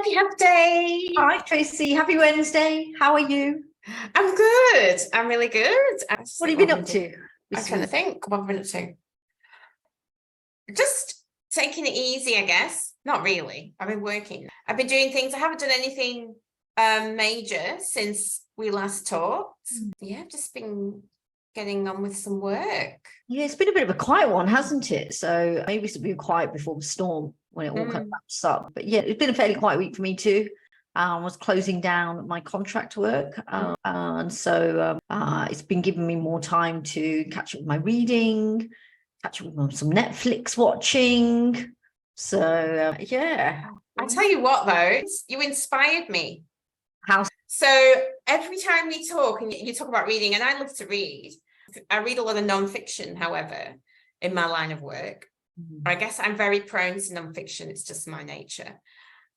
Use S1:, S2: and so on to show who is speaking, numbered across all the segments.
S1: Happy Hump Day.
S2: Hi, Tracy. Happy Wednesday. How are you?
S1: I'm good. I'm really good.
S2: What have you been up to?
S1: I'm trying to think. What have I been up to? Just taking it easy, I guess. Not really. I've been working. I've been doing things. I haven't done anything major since we last talked. Yeah, I've just been getting on with some work.
S2: Yeah, it's been a bit of a quiet one, hasn't it? So maybe it's been quiet before the storm when it all kind of wraps up. But yeah, it's been a fairly quiet week for me too. I was closing down my contract work. And so it's been giving me more time to catch up with my reading, catch up with some Netflix watching. So yeah.
S1: I'll tell you what though, you inspired me.
S2: How?
S1: So every time we talk and you talk about reading, and I love to read, I read a lot of nonfiction, however, in my line of work. I guess I'm very prone to nonfiction. It's just my nature.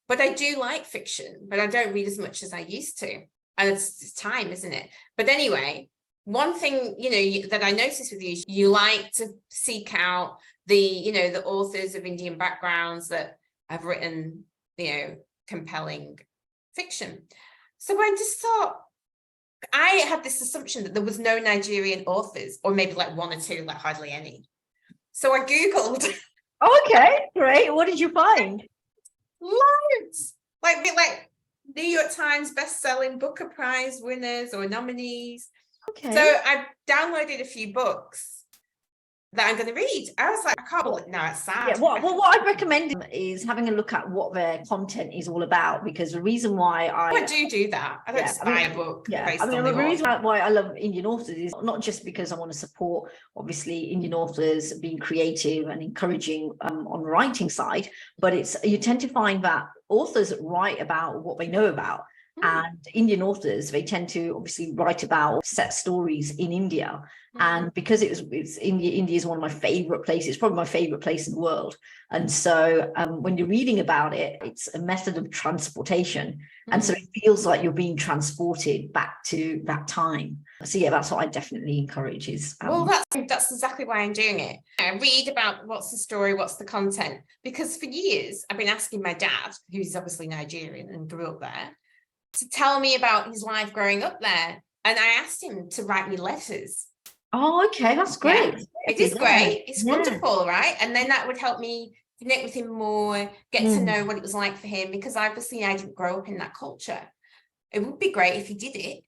S1: But I do like fiction, but I don't read as much as I used to. And it's time, isn't it? But anyway, one thing, that I noticed with you, you like to seek out the authors of Indian backgrounds that have written, compelling fiction. So I just thought, I had this assumption that there was no Nigerian authors, or maybe like one or two, like hardly any. So I Googled.
S2: Okay, great. What did you find?
S1: Loads. Like New York Times best-selling Booker Prize winners or nominees.
S2: Okay.
S1: So I downloaded a few books that I'm going to read. I was like, I can't believe, no, it's sad.
S2: Yeah, what I'd recommend is having a look at what their content is all about, because the reason why I
S1: do that. I don't just buy a book based on
S2: the reason why I love Indian authors is not just because I want to support, obviously, Indian authors being creative and encouraging on the writing side, but it's you tend to find that authors write about what they know about. And Indian authors, they tend to obviously write about set stories in India. And because India is one of my favorite places, it's probably my favorite place in the world. And so when you're reading about it, it's a method of transportation. And so it feels like you're being transported back to that time. So yeah, that's what I definitely encourage is.
S1: Well, that's exactly why I'm doing it. I read about what's the story, what's the content, because for years I've been asking my dad, who's obviously Nigerian and grew up there, to tell me about his life growing up there. And I asked him to write me letters.
S2: Oh, okay, that's great.
S1: Yeah, it is great. It's wonderful, right? And then that would help me connect with him more, get to know what it was like for him, because obviously I didn't grow up in that culture. It would be great if he did it.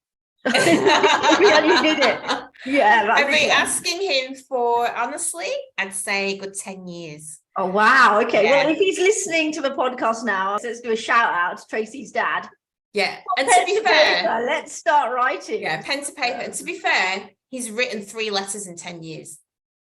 S2: You did it. Yeah.
S1: I've been asking him for, honestly, I'd say a good 10 years.
S2: Oh, wow. Okay. Yeah. Well, if he's listening to the podcast now, let's do a shout out to Tracy's dad.
S1: Yeah. And to be fair,
S2: paper, let's start writing.
S1: Yeah, pen to paper. And to be fair, he's written 3 letters in 10 years.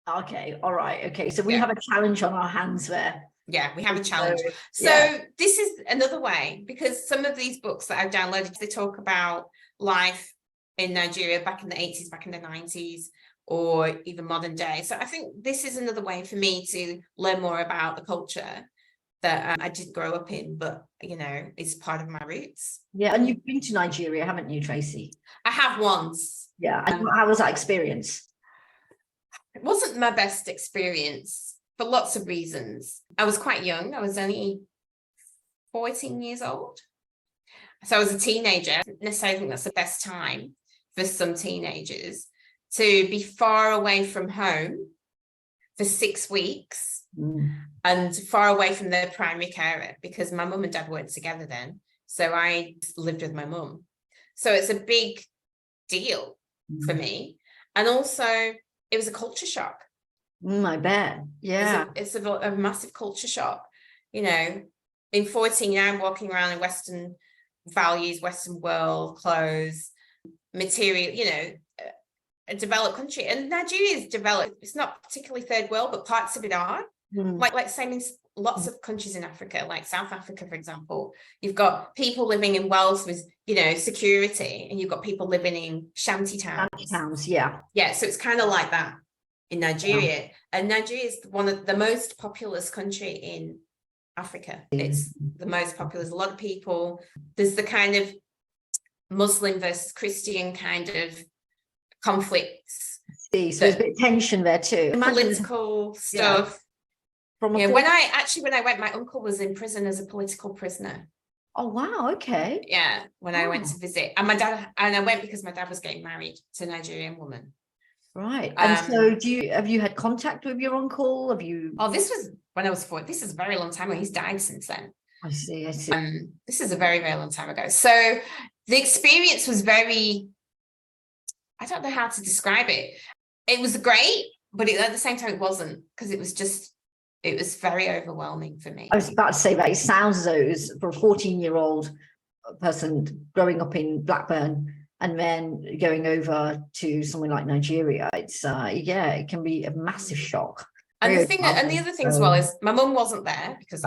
S2: Okay. All right. Okay. So we have a challenge on our hands there.
S1: Yeah, we have a challenge. So this is another way, because some of these books that I've downloaded, they talk about life in Nigeria back in the 80s, back in the 90s, or even modern day. So I think this is another way for me to learn more about the culture that I didn't grow up in, but is part of my roots.
S2: Yeah, and you've been to Nigeria, haven't you, Tracy?
S1: I have once.
S2: Yeah, and how was that experience?
S1: It wasn't my best experience for lots of reasons. I was quite young. I was only 14 years old. So I was a teenager. I don't necessarily think that's the best time for some teenagers to be far away from home for 6 weeks. And far away from their primary carer, because my mum and dad weren't together then. So I lived with my mum. So it's a big deal for me. And also it was a culture shock.
S2: I bet. Yeah.
S1: It's a massive culture shock. In 14, I'm walking around in Western values, Western world, clothes, material, a developed country. And Nigeria is developed. It's not particularly third world, but parts of it are. Like same in lots of countries in Africa, like South Africa, for example. You've got people living in wealth with, security, and you've got people living in shanty towns.
S2: Yeah.
S1: Yeah, so it's kind of like that in Nigeria. Yeah. And Nigeria is one of the most populous country in Africa. It's the most populous. A lot of people. There's the kind of Muslim versus Christian kind of conflicts.
S2: So there's a bit of tension there too.
S1: Political stuff. When I went, my uncle was in prison as a political prisoner.
S2: Oh, wow. Okay.
S1: Yeah, when I went
S2: Oh,
S1: to visit, and I went because my dad was getting married to a Nigerian woman.
S2: right. And so
S1: Um,
S2: have you had contact with your uncle? Have you?
S1: oh, this was when I was 4. This is a very long time ago. He's died since then.
S2: I see. I see.
S1: This is a very, very long time ago. So the experience was very, I don't know how to describe it. It was great, but at the same time it wasn't, because it was very overwhelming for me.
S2: I was about to say that it sounds as though it was for a 14-year-old person growing up in Blackburn and then going over to somewhere like Nigeria. It's yeah, it can be a massive shock.
S1: And
S2: Very
S1: the other thing as
S2: so
S1: well is my mum wasn't there because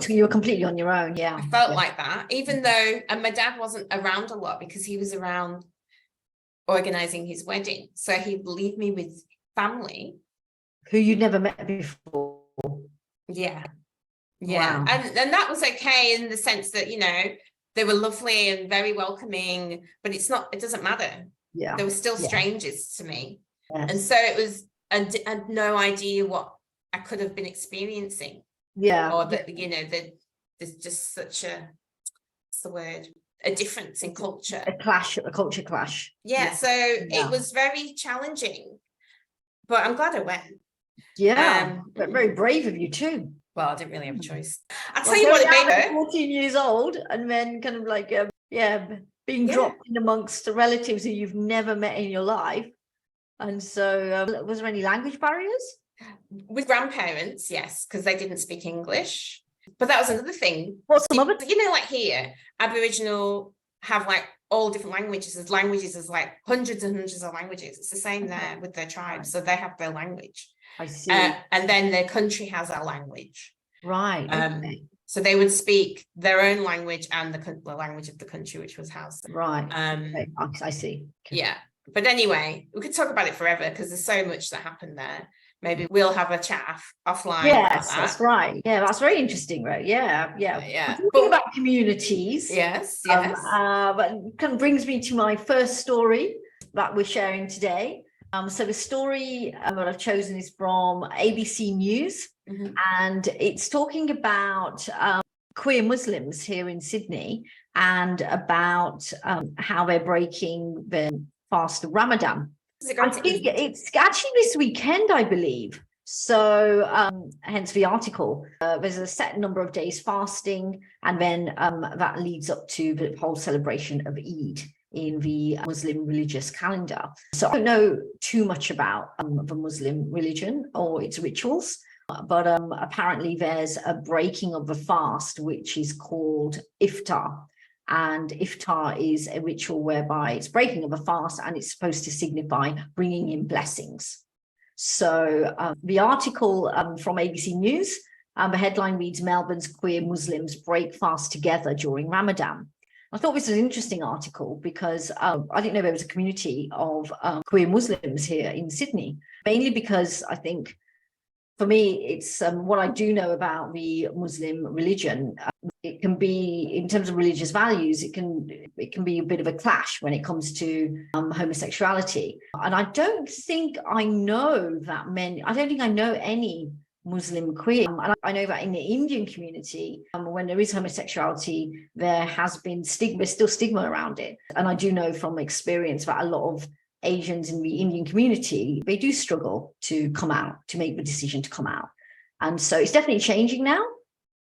S2: you were completely on your own. Yeah,
S1: I felt
S2: yeah.
S1: like that, even though, and my dad wasn't around a lot because he was around organizing his wedding. So he'd leave me with family
S2: Who you'd never met before.
S1: Yeah.
S2: Wow.
S1: And that was okay in the sense that, they were lovely and very welcoming, but it doesn't matter.
S2: Yeah.
S1: They were still strangers to me.
S2: Yes.
S1: And so it was, I had no idea what I could have been experiencing.
S2: Yeah.
S1: Or that, there's just such what's the word? A difference in culture.
S2: A culture clash.
S1: Yeah. So it was very challenging, but I'm glad I went.
S2: Yeah. But very brave of you too.
S1: Well, I didn't really have a choice. I'll tell you what it made her.
S2: 14 years old and then kind of like, being dropped in amongst the relatives who you've never met in your life. And so was there any language barriers?
S1: With grandparents, yes, because they didn't speak English. But that was another thing.
S2: What's some other?
S1: Like here, Aboriginal have like all different languages. There's languages, there's like hundreds and hundreds of languages. It's the same there with their tribes. So they have their language.
S2: I see.
S1: And then their country has a language.
S2: Right. Okay.
S1: So they would speak their own language and the language of the country, which was Hausa.
S2: Right. Okay. I see.
S1: Okay. Yeah. But anyway, we could talk about it forever because there's so much that happened there. Maybe we'll have a chat offline.
S2: Yes, that's right. Yeah, that's very interesting, right? Yeah. Talking about communities.
S1: Yes.
S2: But it kind of brings me to my first story that we're sharing today. So the story that I've chosen is from ABC News, and it's talking about queer Muslims here in Sydney and about how they're breaking the fast of Ramadan. I think it's actually this weekend, I believe. So hence the article. There's a set number of days fasting, and then that leads up to the whole celebration of Eid in the Muslim religious calendar. So I don't know too much about the Muslim religion or its rituals, but apparently there's a breaking of the fast, which is called Iftar. And Iftar is a ritual whereby it's breaking of a fast and it's supposed to signify bringing in blessings. So the article from ABC News, the headline reads, Melbourne's queer Muslims break fast together during Ramadan. I thought this was an interesting article because I didn't know there was a community of queer Muslims here in Sydney, mainly because I think for me, it's what I do know about the Muslim religion. It can be, in terms of religious values, it can be a bit of a clash when it comes to homosexuality. And I don't think I know that many, I don't think I know any Muslim queer. And I know that in the Indian community, when there is homosexuality, there has been still stigma around it. And I do know from experience that a lot of Asians in the Indian community, they do struggle to come out, to make the decision to come out. And so it's definitely changing now.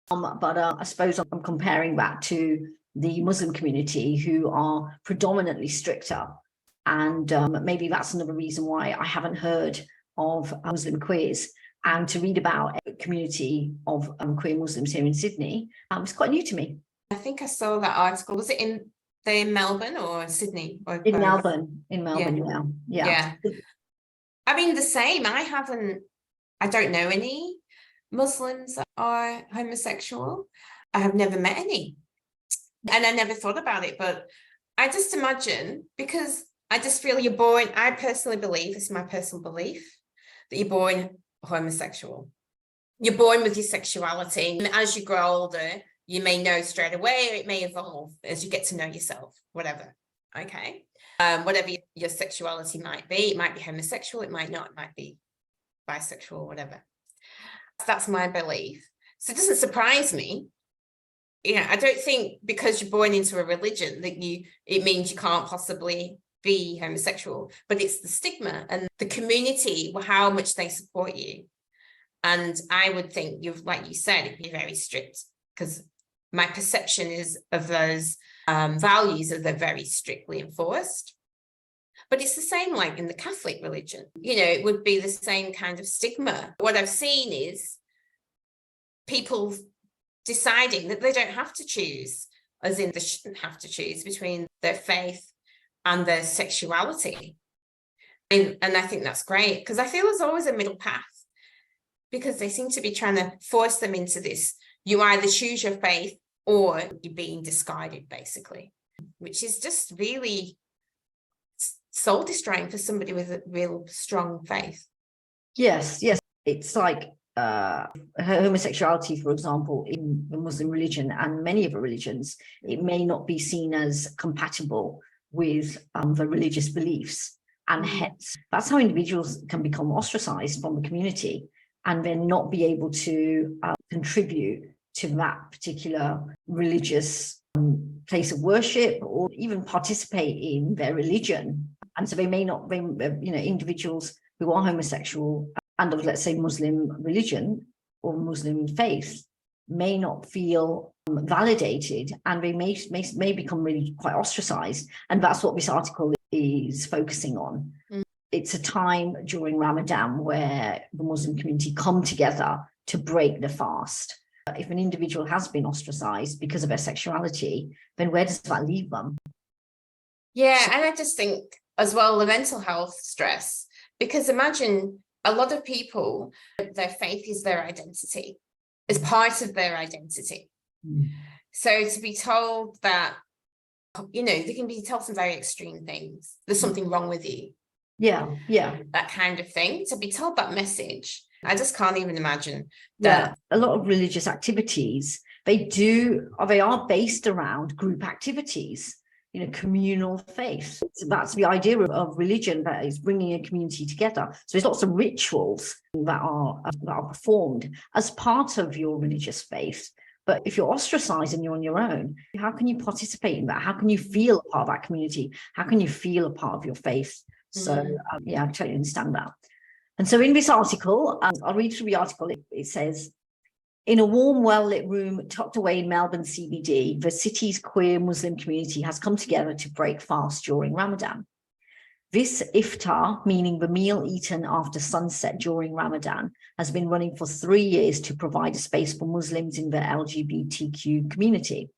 S2: But I suppose I'm comparing that to the Muslim community, who are predominantly stricter. And maybe that's another reason why I haven't heard of Muslim queers. And to read about a community of queer Muslims here in Sydney, it's quite new to me.
S1: I think I saw that article. Was it in Melbourne or Sydney? Or
S2: in Melbourne, yeah.
S1: I mean, the same. I don't know any Muslims that are homosexual. I have never met any. And I never thought about it, but I just imagine, because I just feel you're born, I personally believe, this is my personal belief, that you're born homosexual. You're born with your sexuality, and as you grow older, you may know straight away, or it may evolve as you get to know yourself, whatever. Okay. Whatever your sexuality might be, it might be homosexual, it might not, it might be bisexual, whatever. That's my belief. So it doesn't surprise me I don't think because you're born into a religion that it means you can't possibly be homosexual, but it's the stigma and the community, how much they support you. And I would think like you said, it'd be very strict, because my perception is of those values are they're very strictly enforced. But it's the same like in the Catholic religion, it would be the same kind of stigma. What I've seen is people deciding that they don't have to choose, as in they shouldn't have to choose between their faith and their sexuality. And I think that's great, because I feel there's always a middle path, because they seem to be trying to force them into this. You either choose your faith or you're being discarded, basically, which is just really soul destroying for somebody with a real strong faith.
S2: Yes. It's like homosexuality, for example, in the Muslim religion and many other religions, it may not be seen as compatible with the religious beliefs. And hence, that's how individuals can become ostracized from the community and then not be able to contribute to that particular religious place of worship or even participate in their religion. And so they may not, individuals who are homosexual and of, let's say, Muslim religion or Muslim faith may not feel validated, and they may become really quite ostracized. And that's what this article is focusing on. It's a time during Ramadan where the Muslim community come together to break the fast. If an individual has been ostracized because of their sexuality, then where does that leave them?
S1: Yeah, and I just think as well, the mental health stress, because imagine a lot of people, their faith is their identity, is part of their identity. So to be told that, they can be told some very extreme things. There's something wrong with you.
S2: Yeah.
S1: That kind of thing. To be told that message, I just can't even imagine that.
S2: Yeah, a lot of religious activities, they are based around group activities, communal faith. So that's the idea of religion, that is bringing a community together. So there's lots of rituals that are performed as part of your religious faith. But if you're ostracized and you're on your own, how can you participate in that? How can you feel a part of that community? How can you feel a part of your faith? So I totally understand that. And so in this article, I'll read through the article. It says, in a warm, well-lit room tucked away in Melbourne CBD, the city's queer Muslim community has come together to break fast during Ramadan. This iftar, meaning the meal eaten after sunset during Ramadan, has been running for 3 years to provide a space for Muslims in the LGBTQ community.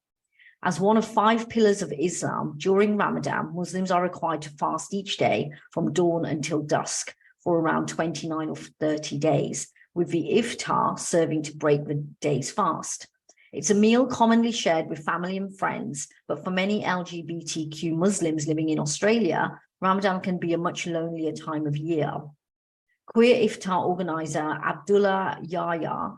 S2: As one of 5 pillars of Islam, during Ramadan, Muslims are required to fast each day from dawn until dusk for around 29 or 30 days, with the iftar serving to break the day's fast. It's a meal commonly shared with family and friends, but for many LGBTQ Muslims living in Australia, Ramadan can be a much lonelier time of year. Queer Iftar organizer Abdullah Yahya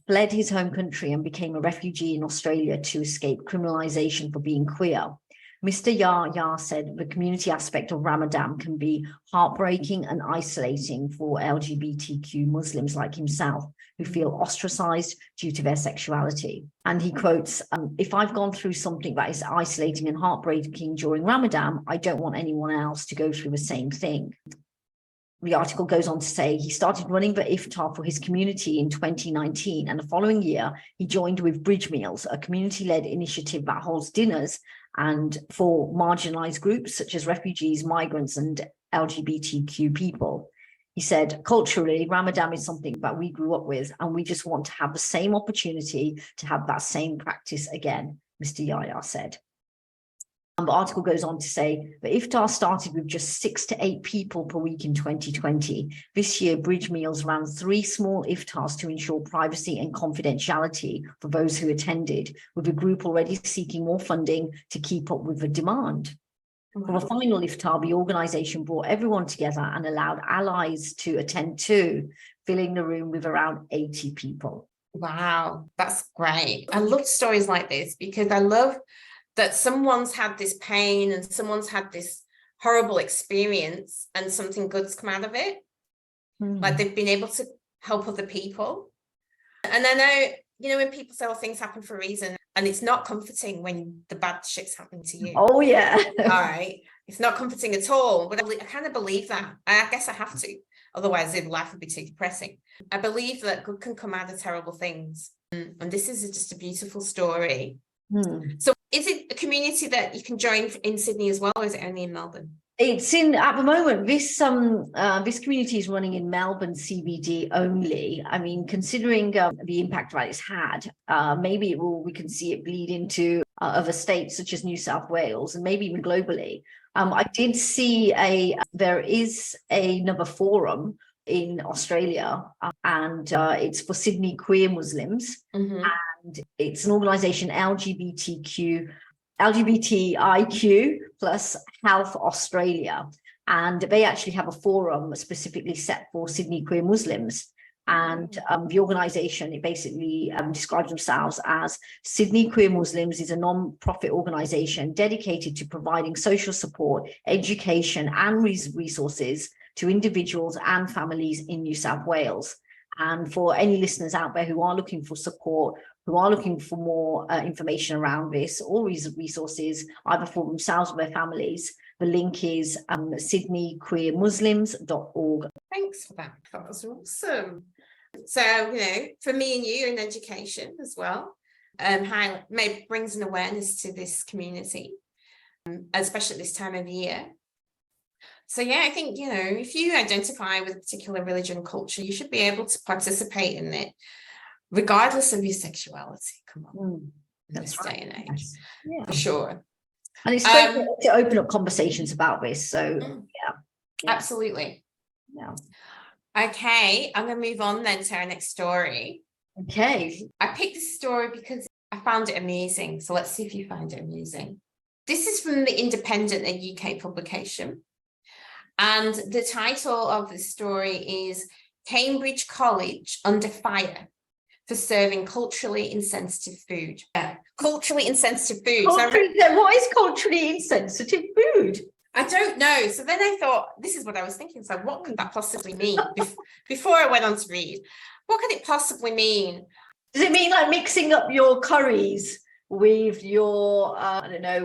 S2: fled his home country and became a refugee in Australia to escape criminalization for being queer. Mr. Yahya said the community aspect of Ramadan can be heartbreaking and isolating for LGBTQ Muslims like himself, who feel ostracized due to their sexuality. And he quotes, if I've gone through something that is isolating and heartbreaking during Ramadan, I don't want anyone else to go through the same thing. The article goes on to say he started running the iftar for his community in 2019, and the following year he joined with Bridge Meals, a community-led initiative that holds dinners and for marginalized groups such as refugees, migrants, and LGBTQ people. He said, culturally, Ramadan is something that we grew up with, and we just want to have the same opportunity to have that same practice again, Mr. Yahya said. And the article goes on to say the iftar started with just 6 to 8 people per week in 2020. This year, Bridge Meals ran 3 small iftars to ensure privacy and confidentiality for those who attended, with the group already seeking more funding to keep up with the demand. For the final iftar, the organisation brought everyone together and allowed allies to attend too, filling the room with around 80 people.
S1: Wow, that's great. I love stories like this, because I love that someone's had this pain and someone's had this horrible experience and something good's come out of it. Like they've been able to help other people. And I know, when people say, oh, things happen for a reason, and it's not comforting when the bad shit's happening to you.
S2: Oh, yeah.
S1: All right. It's not comforting at all, but I kind of believe that. I guess I have to. Otherwise, life would be too depressing. I believe that good can come out of terrible things. And this is just a beautiful story. So is it a community that you can join in Sydney as well, or is it only in Melbourne?
S2: It's at the moment, this community is running in Melbourne CBD only. I mean, considering the impact that it's had, maybe we can see it bleed into other states such as New South Wales and maybe even globally. I did see there is another forum in Australia, and it's for Sydney queer Muslims, and it's an organisation LGBTIQ plus Health Australia, and they actually have a forum specifically set for Sydney queer Muslims. And the organisation, it basically describes themselves as Sydney Queer Muslims is a non-profit organisation dedicated to providing social support, education and resources to individuals and families in New South Wales. And for any listeners out there who are looking for support, who are looking for more information around this, all these resources, either for themselves or their families, the link is sydneyqueermuslims.org.
S1: Thanks for that. That was awesome. So, for me and you in education as well, maybe brings an awareness to this community, especially at this time of year. So, yeah, I think, if you identify with a particular religion and culture, you should be able to participate in it, regardless of your sexuality. Come on, in this day and age, for sure.
S2: And it's great to open up conversations about this. So, yeah.
S1: Absolutely.
S2: Yeah.
S1: Okay, I'm going to move on then to our next story.
S2: Okay.
S1: I picked this story because I found it amusing. So let's see if you find it amusing. This is from The Independent, a UK publication. And the title of the story is Cambridge College Under Fire for Serving Culturally Insensitive Food. Culturally insensitive food.
S2: What is culturally insensitive food?
S1: I don't know. So then I thought, this is what I was thinking. So what could that possibly mean? Before I went on to read, what could it possibly mean?
S2: Does it mean like mixing up your curries with your,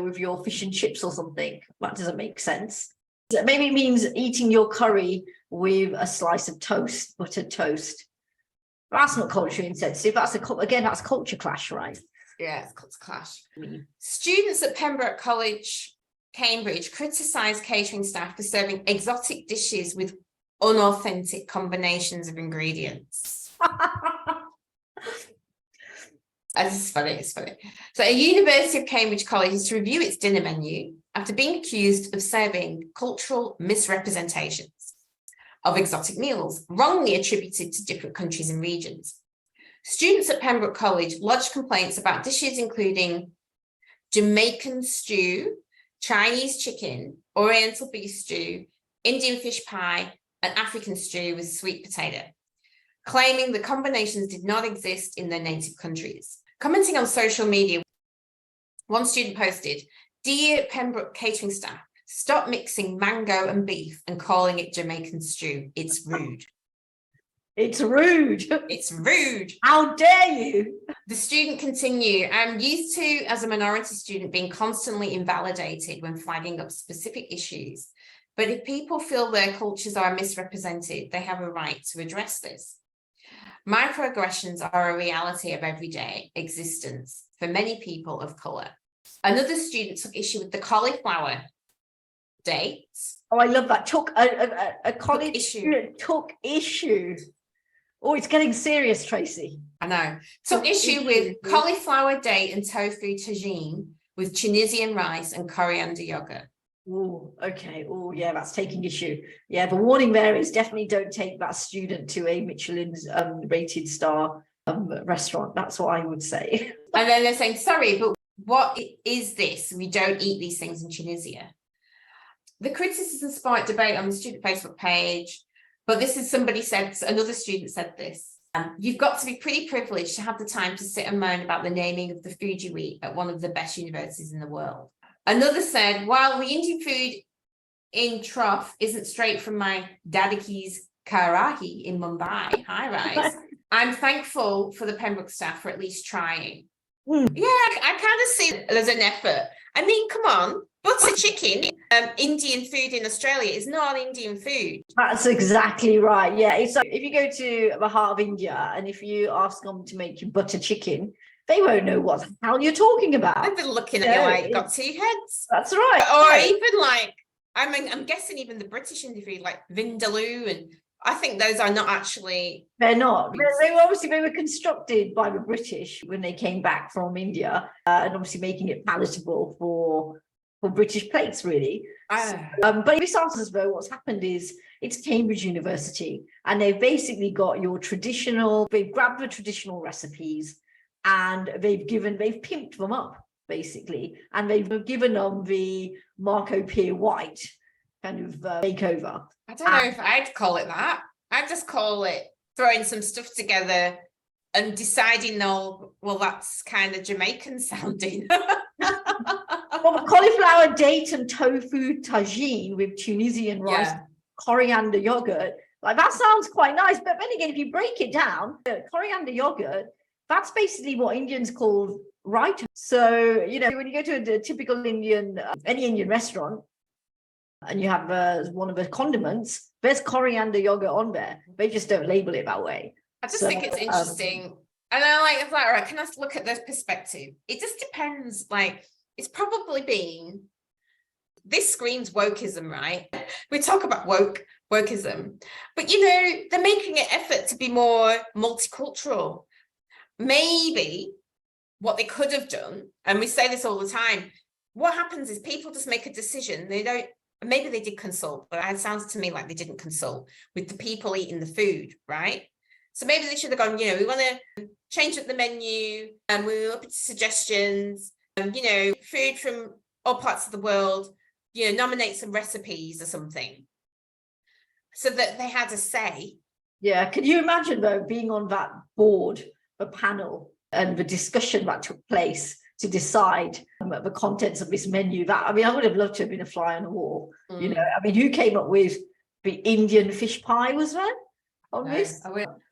S2: with your fish and chips or something? That doesn't make sense. Maybe it means eating your curry with a slice of toast, buttered toast. That's not culturally insensitive. That's culture clash, right?
S1: Yeah, it's culture clash. Students at Pembroke College, Cambridge, criticised catering staff for serving exotic dishes with unauthentic combinations of ingredients. It's funny. So a University of Cambridge College is to review its dinner menu after being accused of serving cultural misrepresentations of exotic meals, wrongly attributed to different countries and regions. Students at Pembroke College lodged complaints about dishes including Jamaican stew, Chinese chicken, Oriental beef stew, Indian fish pie, and African stew with sweet potato, claiming the combinations did not exist in their native countries. Commenting on social media, one student posted, "Dear Pembroke catering staff, stop mixing mango and beef and calling it Jamaican stew. It's rude."
S2: It's rude.
S1: It's rude.
S2: How dare you?
S1: The student continued, "I'm used to, as a minority student, being constantly invalidated when flagging up specific issues. But if people feel their cultures are misrepresented, they have a right to address this. Microaggressions are a reality of everyday existence for many people of colour." Another student took issue with the cauliflower dates.
S2: Oh, I love that. A college student took issue. Oh, it's getting serious, Tracy.
S1: I know. Took issue with cauliflower date and tofu tagine with Tunisian rice and coriander yogurt.
S2: Oh, okay. Oh, yeah, that's taking issue. Yeah, the warning there is definitely don't take that student to a Michelin's rated star restaurant. That's what I would say.
S1: And then they're saying, sorry, but what is this? We don't eat these things in Tunisia. The criticism sparked debate on the student Facebook page. But this is another student said this. You've got to be pretty privileged to have the time to sit and moan about the naming of the food you eat at one of the best universities in the world. Another said, while the Indian food in Trough isn't straight from my Dadiki's Karahi in Mumbai high rise, I'm thankful for the Pembroke staff for at least trying.
S2: Mm.
S1: Yeah, I kind of see there's an effort. I mean, come on, butter chicken, Indian food in Australia is not Indian food.
S2: That's exactly right. Yeah, it's like if you go to the heart of India and if you ask them to make you butter chicken, they won't know what the hell you're talking about.
S1: They've been looking at you like got two heads.
S2: That's right.
S1: Or even like, I mean, I'm guessing even the British Indian food, like vindaloo, and I think those are not actually.
S2: They're not. They were constructed by the British when they came back from India, and obviously making it palatable for British plates, really. But in this answers, though, what's happened is it's Cambridge University, and they've basically got they've grabbed the traditional recipes and they've pimped them up, basically, and they've given them the Marco Pier White kind of makeover.
S1: I don't know if I'd call it that. I'd just call it throwing some stuff together and deciding, no, well, that's kind of Jamaican sounding.
S2: Well, cauliflower, date and tofu tagine with Tunisian rice, coriander yogurt, like that sounds quite nice. But then again, if you break it down, coriander yogurt, that's basically what Indians call raita. So, you know, when you go to a typical Indian, any Indian restaurant, and you have one of the condiments, there's coriander yogurt on there. They just don't label it that way.
S1: I just think it's interesting. And I like, it's like, all right, can I look at this perspective? It just depends. Like, it's probably been, this screams wokeism, right? We talk about wokeism, but you know, they're making an effort to be more multicultural. Maybe what they could have done, and we say this all the time, what happens is people just make a decision. They don't, maybe they did consult, but it sounds to me like they didn't consult with the people eating the food, right? So maybe they should have gone, you know, we want to change up the menu and we're open to suggestions, you know, food from all parts of the world, you know, nominate some recipes or something so that they had a say.
S2: Yeah. Can you imagine, though, being on that board, the panel and the discussion that took place to decide the contents of this menu? That, I mean, I would have loved to have been a fly on the wall. You know, I mean, who came up with the Indian fish pie, was there on this?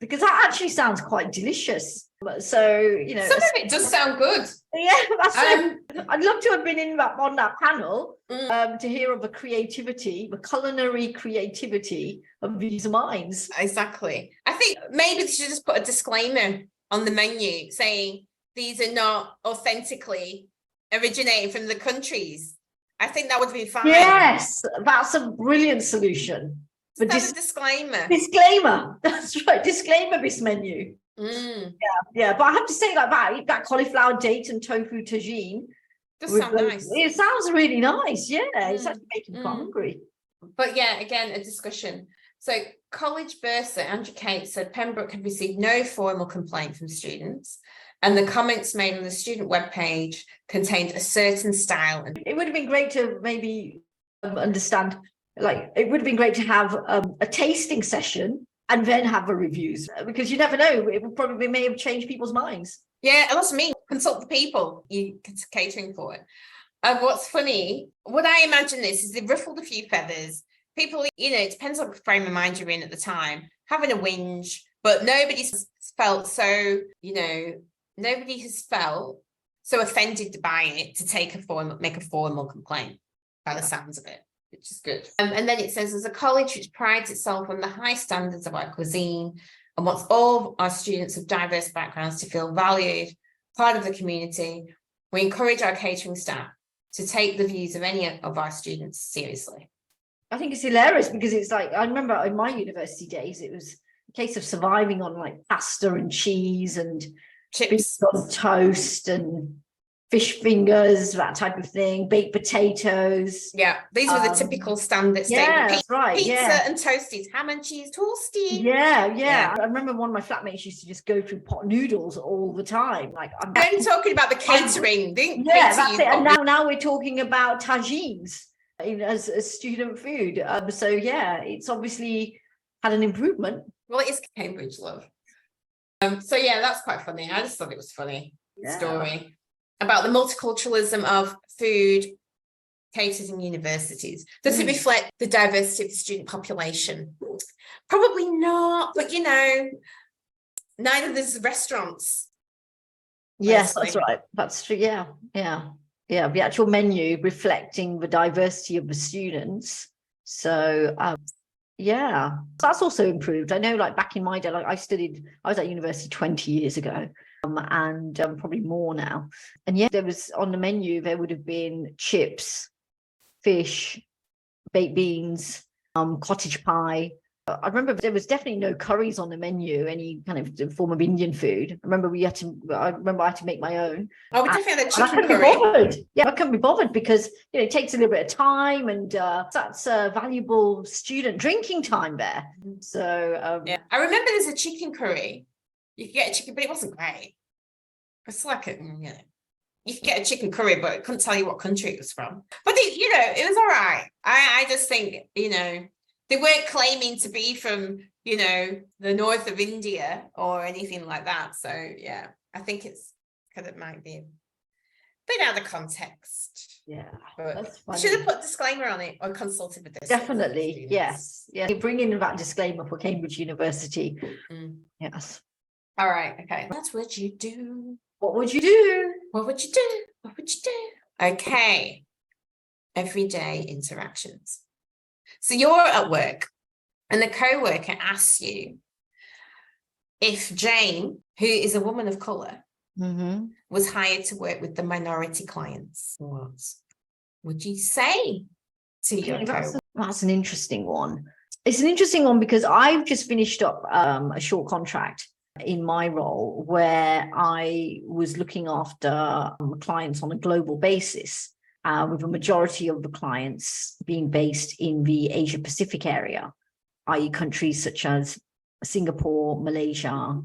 S2: Because that actually sounds quite delicious. So, you know,
S1: some of it does sound good.
S2: Yeah, that's I'd love to have been on that panel to hear of the creativity, the culinary creativity of these minds.
S1: Exactly. I think maybe they should just put a disclaimer on the menu saying these are not authentically originating from the countries. I think that would be fine.
S2: Yes, that's a brilliant solution.
S1: But a disclaimer.
S2: Disclaimer. That's right. Disclaimer this menu. Yeah. But I have to say, like that cauliflower, date and tofu tagine.
S1: Does sound nice.
S2: It sounds really nice. Yeah, it's actually making me quite hungry.
S1: But yeah, again, a discussion. So college bursar Andrew Kate said Pembroke had received no formal complaint from students, and the comments made on the student webpage contained a certain style.
S2: It would have been great to maybe understand, like, it would have been great to have a tasting session and then have the reviews, because you never know, it may have changed people's minds. Yeah,
S1: that's me. Consult the people you're catering for it. What's funny, what I imagine is they ruffled a few feathers. People, you know, it depends on what frame of mind you're in at the time, having a whinge, but nobody's felt so, you know, nobody has felt so offended by it to make a formal complaint by the sounds of it, which is good. And then it says, as a college which prides itself on the high standards of our cuisine and wants all our students of diverse backgrounds to feel valued, part of the community, we encourage our catering staff to take the views of any of our students seriously.
S2: I think it's hilarious because it's like, I remember in my university days, it was a case of surviving on like pasta and cheese and chips on toast and fish fingers, that type of thing, baked potatoes.
S1: Yeah, these were the typical standard
S2: yeah, that's right.
S1: Pizza and toasties, ham and cheese toasty.
S2: Yeah. I remember one of my flatmates used to just go through pot noodles all the time. Like, I'm
S1: talking about the catering.
S2: That's it. And now we're talking about tagines as student food. So yeah, it's obviously had an improvement.
S1: Well, it is Cambridge, love. So yeah, that's quite funny. I just thought it was funny story about the multiculturalism of food catered in universities. Does it reflect the diversity of the student population? Probably not, but you know, neither there's restaurants.
S2: Yes,
S1: Mostly.
S2: that's right. That's true. Yeah, yeah, yeah. The actual menu reflecting the diversity of the students. So, yeah, that's also improved. I know, like back in my day, like I was at university 20 years ago, and probably more now. And yeah, there was on the menu, there would have been chips, fish, baked beans, cottage pie. I remember there was definitely no curries on the menu, any kind of form of Indian food. I remember I had to make my own.
S1: Oh, we definitely had a
S2: And I
S1: chicken
S2: couldn't
S1: curry.
S2: be bothered. Yeah, I couldn't be bothered because it takes a little bit of time, and that's valuable student drinking time there. So
S1: Yeah, I remember there's a chicken curry. You could get a chicken, but it wasn't great. It's like you could get a chicken curry, but it couldn't tell you what country it was from. But it was all right. I just think, they weren't claiming to be from, the north of India or anything like that. So yeah, I think it's because it might be a bit out of context.
S2: yeah,
S1: But
S2: that's funny.
S1: should have put disclaimer on it or consulted with this.
S2: Definitely, yes. Yeah, bring in that disclaimer for Cambridge University. Yes.
S1: All right, okay. What would you do?
S2: What would you do?
S1: What would you do? What would you do? Okay. Everyday interactions. So you're at work and the co-worker asks you if Jane, who is a woman of color, was hired to work with the minority clients. What would you say to your co-worker?
S2: That's an interesting one. It's an interesting one because I've just finished up a short contract in my role where I was looking after clients on a global basis, with a majority of the clients being based in the Asia Pacific area, i.e. countries such as Singapore, Malaysia,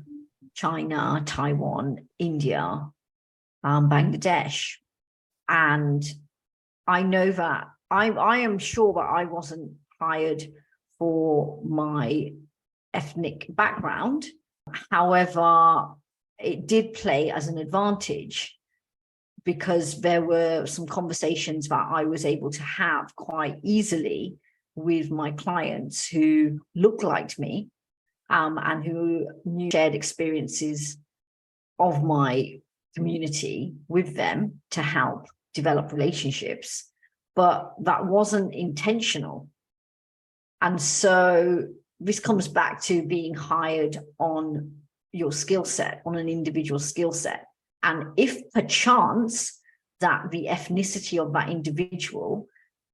S2: China, Taiwan, India, Bangladesh. And I know that I am sure that I wasn't hired for my ethnic background. However, it did play as an advantage because there were some conversations that I was able to have quite easily with my clients who looked like me, and who knew shared experiences of my community with them to help develop relationships. But that wasn't intentional. And so this comes back to being hired on your skill set, on an individual skill set. And if perchance that the ethnicity of that individual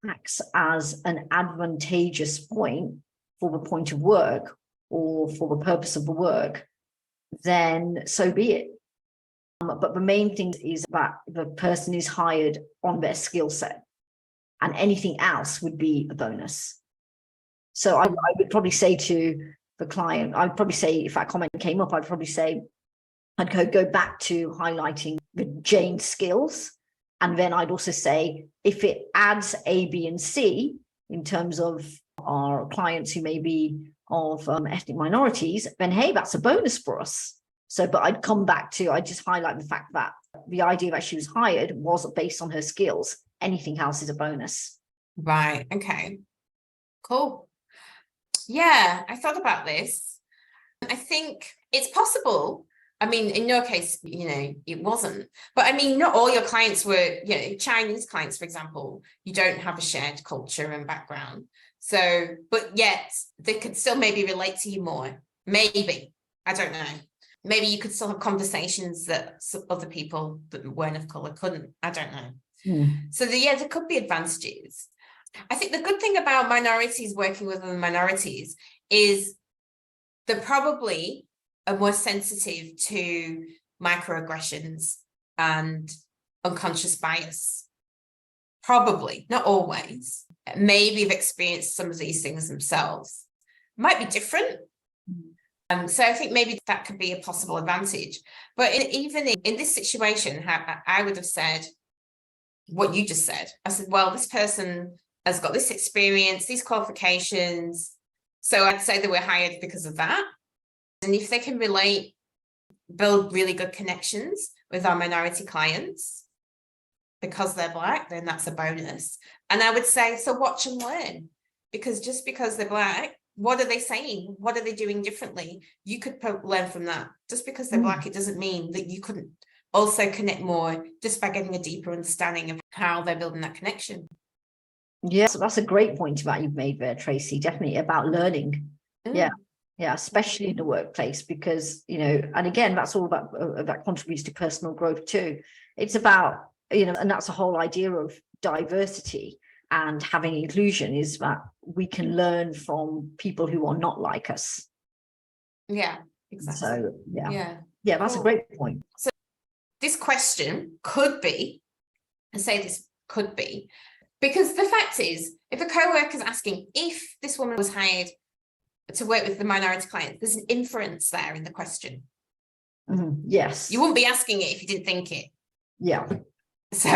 S2: acts as an advantageous point for the point of work or for the purpose of the work, then so be it. But the main thing is that the person is hired on their skill set, and anything else would be a bonus. So I would probably say to the client, I'd probably say, if that comment came up, I'd probably say, I'd go back to highlighting the Jane skills. And then I'd also say, if it adds A, B, and C in terms of our clients who may be of ethnic minorities, then hey, that's a bonus for us. So, but I'd just highlight the fact that the idea that she was hired was based on her skills. Anything else is a bonus.
S1: Right. Okay. Cool. Yeah, I thought about this. I think it's possible. I mean, in your case, it wasn't. But I mean, not all your clients were, Chinese clients, for example, you don't have a shared culture and background. So, but yet they could still maybe relate to you more. Maybe. I don't know. Maybe you could still have conversations that other people that weren't of color couldn't. I don't know. So there could be advantages. I think the good thing about minorities working with other minorities is they're probably are more sensitive to microaggressions and unconscious bias. Probably, not always. Maybe have experienced some of these things themselves. Might be different. So I think maybe that could be a possible advantage. But even in this situation, I would have said what you just said. I said, well, this person has got this experience, these qualifications. So I'd say they were hired because of that. And if they can build really good connections with our minority clients because they're Black, then that's a bonus. And I would say, so watch and learn, because just because they're Black what are they saying? What are they doing differently? You could learn from that. Just because they're Black, it doesn't mean that you couldn't also connect more just by getting a deeper understanding of how they're building that connection.
S2: Yes, that's a great point about you've made there, Tracy. Definitely about learning. Yeah, especially in the workplace, because and again, that's all about that contributes to personal growth too. It's about and that's the whole idea of diversity and having inclusion, is that we can learn from people who are not like us.
S1: Yeah, exactly.
S2: So yeah, that's a great point.
S1: So this question could be, and say this could be, because the fact is, if a co-worker is asking if this woman was hired to work with the minority client, there's an inference there in the question.
S2: Yes.
S1: You wouldn't be asking it if you didn't think it.
S2: Yeah.
S1: So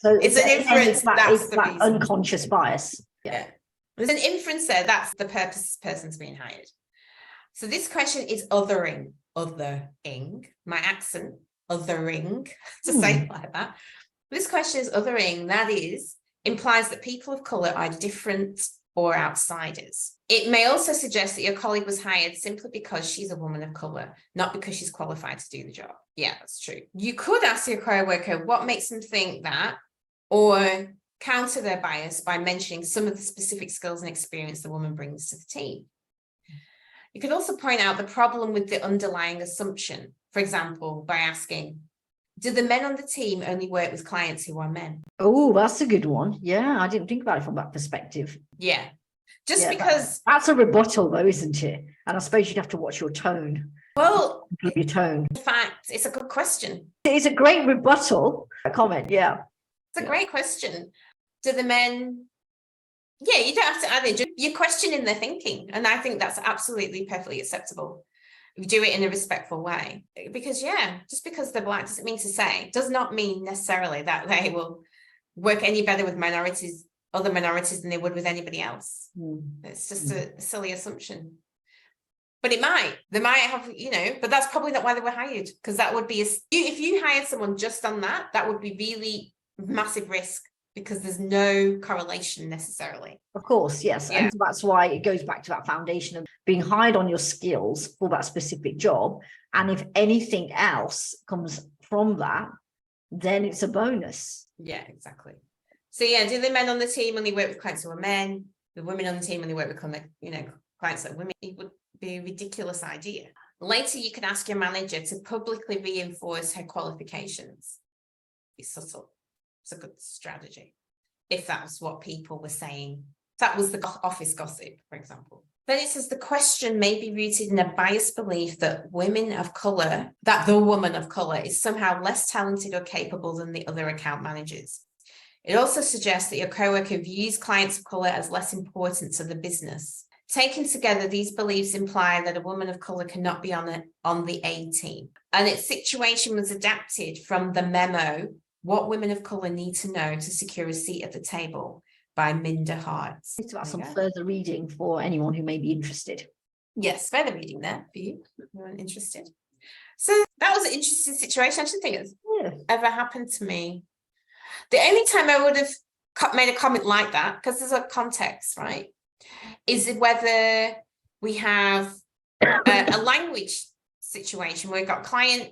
S1: it's an inference. That's the reason.
S2: Unconscious bias.
S1: Yeah. There's an inference there. That's the purpose this person's being hired. So this question is othering. My accent, othering, to say it like that. This question is othering. That is, implies that people of colour are different or outsiders. It may also suggest that your colleague was hired simply because she's a woman of colour, not because she's qualified to do the job. Yeah, that's true. You could ask your co-worker what makes them think that, or counter their bias by mentioning some of the specific skills and experience the woman brings to the team. You could also point out the problem with the underlying assumption, for example, by asking, do the men on the team only work with clients who are men?
S2: Oh, that's a good one. Yeah, I didn't think about it from that perspective.
S1: Yeah. Because
S2: that's a rebuttal though, isn't it? And I suppose you'd have to watch your tone.
S1: Well,
S2: your tone.
S1: In fact, it's a good question.
S2: It's a great rebuttal comment. Yeah.
S1: It's a great question. Do the men... Yeah, you don't have to add it. You're questioning their thinking. And I think that's absolutely perfectly acceptable. You do it in a respectful way. Because, just because they're Black does not mean necessarily that they will work any better with other minorities than they would with anybody else. It's just a silly assumption. But they might have, but that's probably not why they were hired. Because that would be, if you hired someone just on that would be really massive risk, because there's no correlation necessarily.
S2: Of course, yes. Yeah. And that's why it goes back to that foundation of being hired on your skills for that specific job. And if anything else comes from that, then it's a bonus.
S1: Yeah, exactly. So do the men on the team only work with clients who are men? The women on the team only work with clients that are women? It would be a ridiculous idea. Later, you can ask your manager to publicly reinforce her qualifications. Be subtle. It's a good strategy. If that was what people were saying, that was the office gossip, for example. Then it says the question may be rooted in a biased belief that the woman of colour is somehow less talented or capable than the other account managers. It also suggests that your co-worker views clients of colour as less important to the business. Taken together, these beliefs imply that a woman of colour cannot be on the A team. And its situation was adapted from the memo, What Women of Colour Need to Know to Secure a Seat at the Table, by Minda Hart.
S2: It's about some further reading for anyone who may be interested.
S1: Yes, further reading there for you if you're interested. So that was an interesting situation. I don't think it's ever happened to me. The only time I would have made a comment like that, because there's a context, right, is whether we have a language situation where we've got client.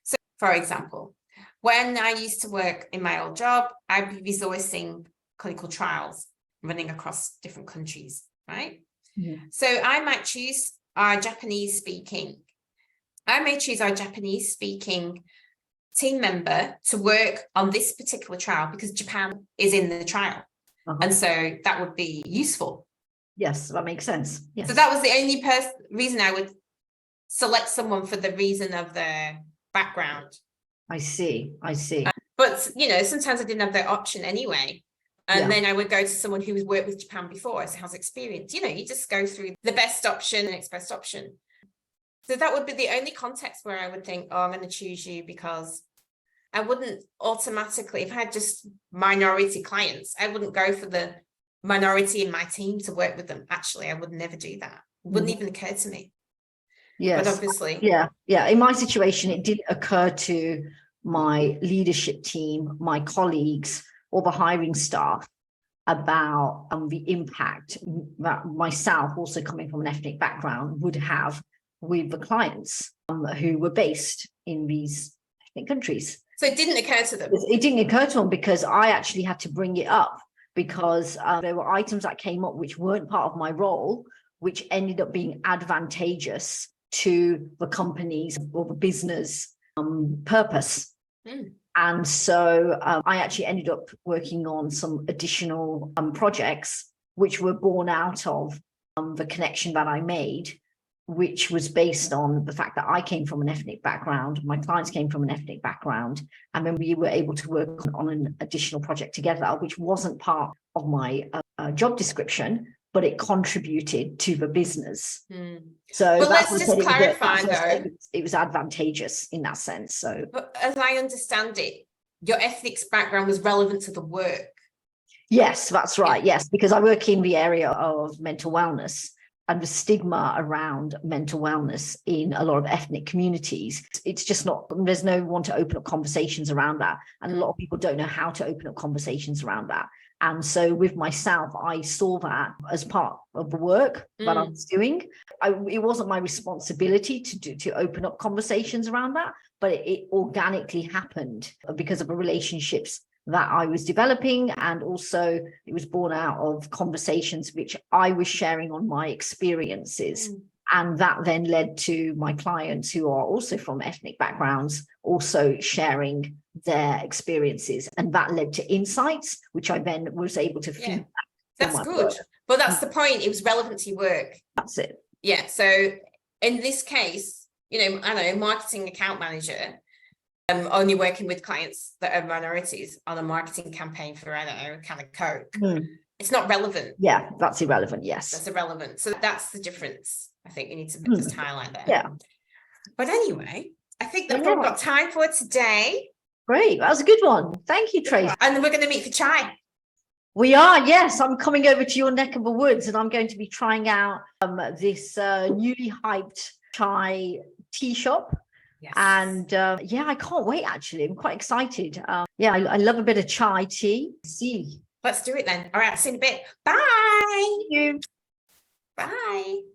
S1: So, for example, when I used to work in my old job, I'd be resourcing clinical trials running across different countries, right? Yeah. So I might choose our Japanese speaking team member to work on this particular trial because Japan is in the trial. And so that would be useful.
S2: Yes, that makes sense. Yes.
S1: So that was the only reason I would select someone, for the reason of their background.
S2: I see.
S1: But, sometimes I didn't have that option anyway. And then I would go to someone who has worked with Japan before, so has experience. You just go through the best option and next best option. So that would be the only context where I would think, I'm going to choose you, because I wouldn't automatically, if I had just minority clients, I wouldn't go for the minority in my team to work with them. Actually, I would never do that. It wouldn't even occur to me.
S2: Yes.
S1: But obviously.
S2: Yeah. In my situation, it did occur to my leadership team, my colleagues, or the hiring staff. about the impact that myself, also coming from an ethnic background, would have with the clients who were based in these ethnic countries.
S1: So it didn't occur to them?
S2: It didn't occur to them because I actually had to bring it up, because there were items that came up which weren't part of my role, which ended up being advantageous to the company's or the business purpose. And so I actually ended up working on some additional projects which were born out of the connection that I made, which was based on the fact that I came from an ethnic background, my clients came from an ethnic background, and then we were able to work on an additional project together, which wasn't part of my job description, but it contributed to the business. So
S1: but let's just clarify though,
S2: it was advantageous in that sense. So,
S1: but as I understand it, your ethnic background was relevant to the work.
S2: Yes, that's right. Yes, because I work in the area of mental wellness, and the stigma around mental wellness in a lot of ethnic communities, it's just not, there's no one to open up conversations around that. And a lot of people don't know how to open up conversations around that. And so with myself, I saw that as part of the work that I was doing. It wasn't my responsibility to open up conversations around that, but it organically happened because of the relationships that I was developing, and also it was born out of conversations which I was sharing on my experiences. And that then led to my clients, who are also from ethnic backgrounds, also sharing their experiences, and that led to insights which I then was able to feed back.
S1: That's good work. But that's the point, it was relevant to your work.
S2: That's it.
S1: Yeah, so in this case, you know, I don't know, marketing account manager, only working with clients that are minorities on a marketing campaign for, I don't know, a can of Coke. It's not relevant.
S2: Yeah, that's irrelevant. Yes,
S1: that's irrelevant. So that's the difference. I think you need to just highlight that.
S2: Yeah.
S1: But anyway, I think that's what we've got time for today.
S2: Great, that was a good one. Thank you, Tracy.
S1: And we're going to meet for chai.
S2: We are, yes. I'm coming over to your neck of the woods, and I'm going to be trying out this newly hyped chai tea shop. Yes. And yeah, I can't wait, actually. I'm quite excited. Yeah, I love a bit of chai tea. See.
S1: Let's do it then. All right, see you in a bit. Bye.
S2: Thank you.
S1: Bye.